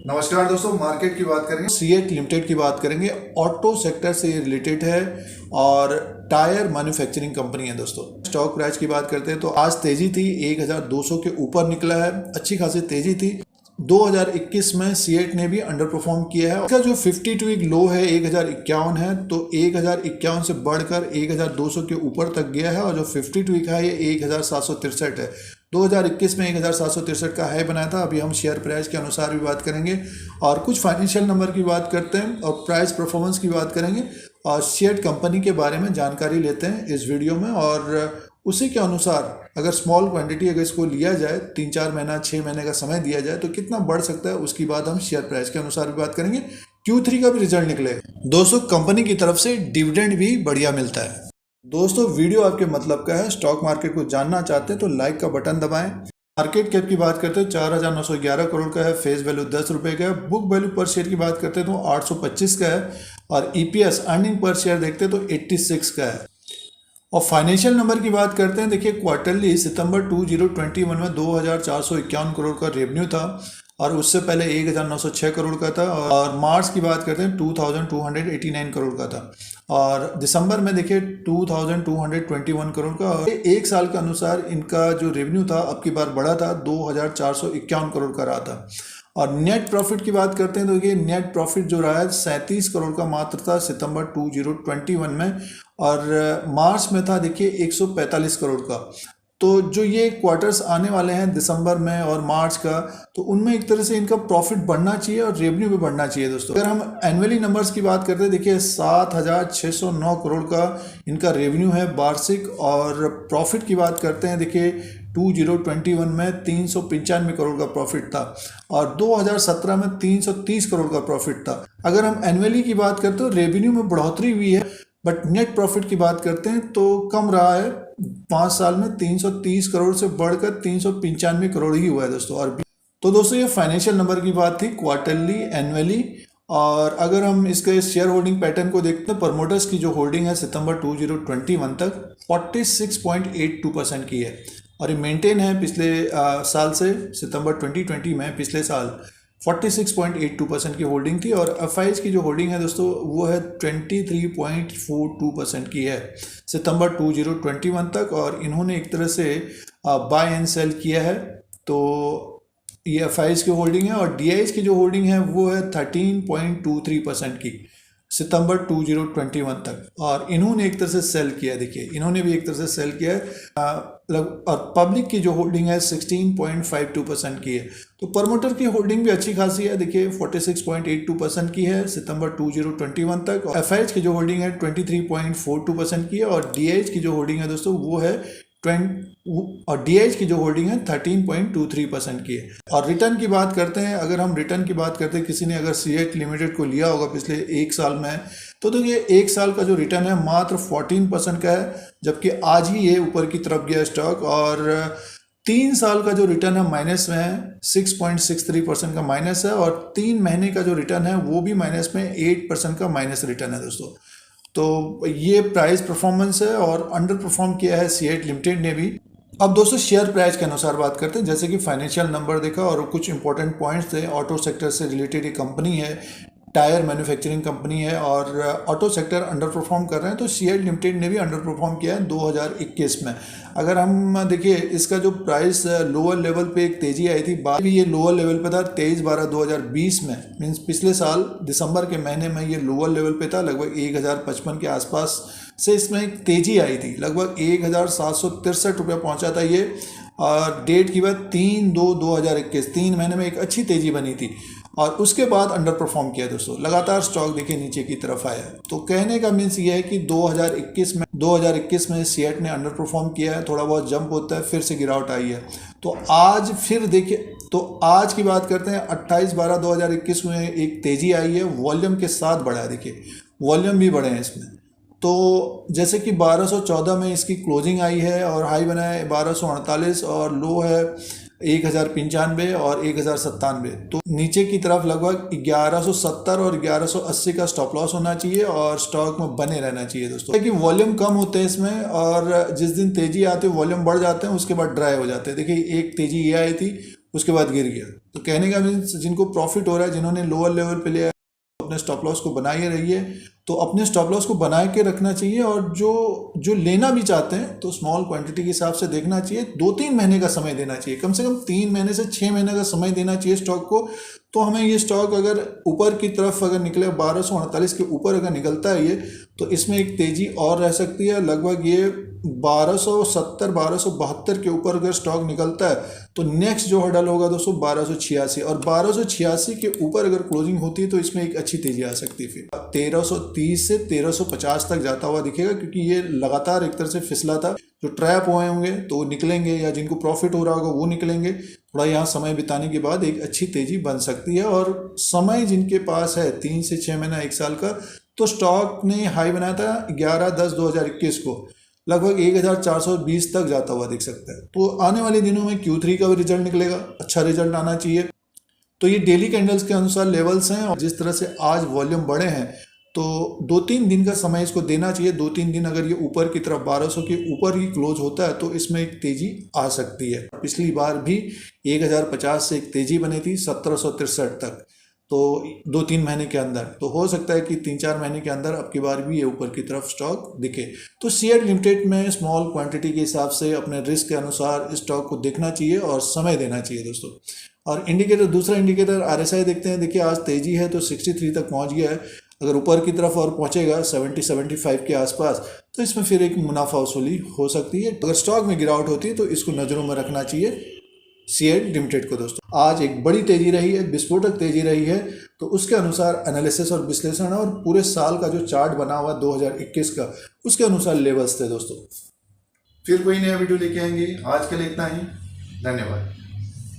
नमस्कार दोस्तों, मार्केट की बात करेंगे, सीएट लिमिटेड की बात करेंगे। ऑटो सेक्टर से ये रिलेटेड है और टायर मैन्युफैक्चरिंग कंपनी है। दोस्तों स्टॉक प्राइस की बात करते हैं तो आज तेजी थी, 1200 के ऊपर निकला है, अच्छी खासी तेजी थी। 2021 में सीएट ने भी अंडर परफॉर्म किया है। इसका जो 52 वीक लो है 1051 है, तो 1051 से बढ़कर 1200 के ऊपर तक गया है और जो 52 वीक है ये 1763 है। 2021 में 1763 का हाई बनाया था। अभी हम शेयर प्राइस के अनुसार भी बात करेंगे और कुछ फाइनेंशियल नंबर की बात करते हैं और प्राइस परफॉर्मेंस की बात करेंगे और सीएट कंपनी के बारे में जानकारी लेते हैं इस वीडियो में। और उसी के अनुसार अगर स्मॉल क्वांटिटी अगर इसको लिया जाए, 3-4 महीना 6 महीने का समय दिया जाए तो कितना बढ़ सकता है, उसकी बात हम शेयर प्राइस के अनुसार भी बात करेंगे। Q3 का भी रिजल्ट निकले दोस्तों, कंपनी की तरफ से डिविडेंड भी बढ़िया मिलता है। दोस्तों वीडियो आपके मतलब का है, स्टॉक मार्केट को जानना चाहते हैं तो लाइक का बटन दबाएं। मार्केट कैप की बात करते हैं 4911 करोड़ का है, फेस वैल्यू 10 रुपये का है। बुक वैल्यू पर शेयर की बात करते हैं तो 825 का है और ईपीएस अर्निंग पर शेयर देखते हैं तो 86 का है। और फाइनेंशियल नंबर की बात करते हैं, देखिए क्वार्टरली सितंबर 2021 में 2451 करोड़ का रेवेन्यू था और उससे पहले 1906 करोड़ का था। और मार्च की बात करते हैं 2289 करोड़ का था और दिसंबर में देखिए 2221 करोड़ का। एक साल के अनुसार इनका जो रेवेन्यू था अब की बार बढ़ा था, 2451 करोड़ का रहा था। और नेट प्रॉफिट की बात करते हैं तो ये नेट प्रॉफिट जो रहा है 37 करोड़ का मात्र था सितंबर 2021 में और मार्च में था देखिए 145 करोड़ का। तो जो ये क्वार्टर्स आने वाले हैं दिसंबर में और मार्च का, तो उनमें एक तरह से इनका प्रॉफिट बढ़ना चाहिए और रेवेन्यू भी बढ़ना चाहिए। दोस्तों अगर हम एनुअली नंबर्स की बात करते हैं, देखिए 7609 करोड़ का इनका रेवेन्यू है वार्षिक। और प्रॉफिट की बात करते हैं, देखिए 2021 में 395 करोड़ का प्रॉफिट था और 2017 में 330 करोड़ का प्रॉफिट था। अगर हम एनुअली की बात करते हैं तो रेवेन्यू में बढ़ोतरी हुई है, बट नेट प्रॉफिट की बात करते हैं तो कम रहा है। 5 साल में 330 करोड़ से बढ़कर 395 करोड़ ही हुआ है दोस्तों। और तो दोस्तों ये फाइनेंशियल नंबर की बात थी क्वार्टरली एनुअली। और अगर हम इसके शेयर होल्डिंग पैटर्न को देखते हैं, प्रमोटर्स की जो होल्डिंग है सितंबर 2021 तक 46.82% की है और ये मेंटेन है पिछले साल से। सितंबर 2020 में पिछले साल 46.82% की होल्डिंग थी और एफआईज की जो होल्डिंग है दोस्तों वो है 23.42% की है सितंबर 2021 तक। और इन्होंने एक तरह से बाय एंड सेल किया है, तो ये एफआईज की होल्डिंग है। और डीआईज की जो होल्डिंग है वो है 13.23% की सितंबर 2021 तक और इन्होंने एक तरह से सेल किया। देखिए इन्होंने भी एक तरह से सेल किया है। और पब्लिक की जो होल्डिंग है 16.52% की है, तो प्रमोटर की होल्डिंग भी अच्छी खासी है। देखिए 46.82% की है सितंबर 2021 तक। एफआईएच की जो होल्डिंग है 23.42% की है और डीएच की जो होल्डिंग है दोस्तों वो है और डीएच की जो होल्डिंग है 13.23% की है। और रिटर्न की बात करते हैं, अगर हम रिटर्न की बात करते हैं, किसी ने अगर सीएट लिमिटेड को लिया होगा पिछले एक साल में, तो देखिए एक साल का जो रिटर्न है मात्र 14% का है, जबकि आज ही ये ऊपर की तरफ गया स्टॉक। और 3 साल का जो रिटर्न है माइनस में है, 6.63% का माइनस है। और 3 महीने का जो रिटर्न है वो भी माइनस में 8% का माइनस रिटर्न है दोस्तों। तो ये प्राइस परफॉर्मेंस है और अंडर परफॉर्म किया है सीएट लिमिटेड ने भी। अब दोस्तों शेयर प्राइस के अनुसार बात करते हैं, जैसे कि फाइनेंशियल नंबर देखा और कुछ इंपॉर्टेंट पॉइंट्स थे। ऑटो सेक्टर से रिलेटेड ये कंपनी है, टायर मैन्युफैक्चरिंग कंपनी है और ऑटो सेक्टर अंडर परफॉर्म कर रहे हैं, तो सीएट लिमिटेड ने भी अंडर परफॉर्म किया है 2021 में। अगर हम देखिए इसका जो प्राइस लोअर लेवल पे एक तेजी आई थी, बाद भी ये लोअर लेवल पे था 23/12/2020 में, मीन्स पिछले साल दिसंबर के महीने में ये लोअर लेवल पे था, लगभग 1055 के आसपास से इसमें एक तेजी आई थी, लगभग 1763 रुपये पहुँचा था ये। और डेट की बात 3/2/2021, 3 महीने में एक अच्छी तेजी बनी थी और उसके बाद अंडर परफॉर्म किया दोस्तों। लगातार स्टॉक देखिए नीचे की तरफ आया। तो कहने का मीन्स ये है कि 2021 में सीएट ने अंडर परफॉर्म किया है, थोड़ा बहुत जंप होता है फिर से गिरावट आई है। तो आज फिर देखिए, तो आज की बात करते हैं 28/12/2021 में एक तेजी आई है, वॉल्यूम के साथ बढ़ा है। देखिए वॉल्यूम भी बढ़े हैं इसमें। तो जैसे कि 1214 में इसकी क्लोजिंग आई है और हाई बना है 1248 और लो है 1095 और 1097। तो नीचे की तरफ लगभग 1170 और 1180 का स्टॉप लॉस होना चाहिए और स्टॉक में बने रहना चाहिए दोस्तों, क्योंकि वॉल्यूम कम होते हैं इसमें और जिस दिन तेजी आती है वॉल्यूम बढ़ जाते हैं, उसके बाद ड्राई हो जाते हैं। देखिए एक तेजी ये आई थी उसके बाद गिर गया। तो कहने का मीन्स जिनको प्रॉफिट हो रहा है, जिन्होंने लोअर लेवल पे लिया अपने स्टॉप लॉस को बनाए रहिए, तो अपने स्टॉप लॉस को बना के रखना चाहिए। और जो लेना भी चाहते हैं तो स्मॉल क्वांटिटी के हिसाब से देखना चाहिए। 2-3 महीने का समय देना चाहिए, कम से कम 3 महीने से 6 महीने का समय देना चाहिए स्टॉक को। तो हमें ये स्टॉक अगर ऊपर की तरफ अगर निकले 1248 के ऊपर अगर निकलता है ये, तो इसमें एक तेजी और रह सकती है। लगभग ये 1270 1272 के ऊपर अगर स्टॉक निकलता है तो नेक्स्ट जो हर्डल होगा दोस्तों 1286, और 1286 के ऊपर अगर क्लोजिंग होती है तो इसमें एक अच्छी तेजी आ सकती है। फिर 1330 से 1350 तक जाता हुआ दिखेगा, क्योंकि ये लगातार एक तरह से फिसला था। जो ट्रैप हुए होंगे तो वो निकलेंगे, या जिनको प्रॉफिट हो रहा होगा वो निकलेंगे। थोड़ा यहाँ समय बिताने के बाद एक अच्छी तेजी बन सकती है। और समय जिनके पास है 3 से 6 महीना 1 साल का, तो स्टॉक ने हाई बनाया था 11/10/2021 को, लगभग 1420 तक जाता हुआ दिख सकता है। तो आने वाले दिनों में Q3 का भी रिजल्ट निकलेगा, अच्छा रिजल्ट आना चाहिए। तो ये डेली कैंडल्स के अनुसार लेवल्स हैं, और जिस तरह से आज वॉल्यूम बढ़े हैं तो 2-3 दिन का समय इसको देना चाहिए। 2-3 दिन अगर ये ऊपर की तरफ 1200 के ऊपर ही क्लोज होता है तो इसमें एक तेजी आ सकती है। पिछली बार भी 1050 से एक तेजी बनी थी 1763 तक, तो 2-3 महीने के अंदर। तो हो सकता है कि 3-4 महीने के अंदर अब की बार भी ये ऊपर की तरफ स्टॉक दिखे। तो सीएट लिमिटेड में स्मॉल क्वांटिटी के हिसाब से अपने रिस्क के अनुसार स्टॉक को देखना चाहिए और समय देना चाहिए दोस्तों। और इंडिकेटर, दूसरा इंडिकेटर RSI देखते हैं। देखिए आज तेजी है तो 63 तक पहुंच गया है। अगर ऊपर की तरफ और पहुंचेगा 70-75 के आसपास तो इसमें फिर एक मुनाफा वसूली हो सकती है। अगर स्टॉक में गिरावट होती है तो इसको नज़रों में रखना चाहिए सीएट लिमिटेड को दोस्तों। आज एक बड़ी तेजी रही है, विस्फोटक तेजी रही है, तो उसके अनुसार एनालिसिस और विश्लेषण और पूरे साल का जो चार्ट बना हुआ 2021 का, उसके अनुसार लेवल्स थे दोस्तों। फिर कोई नया वीडियो लेके आएंगे। आज के लिए इतना ही, धन्यवाद।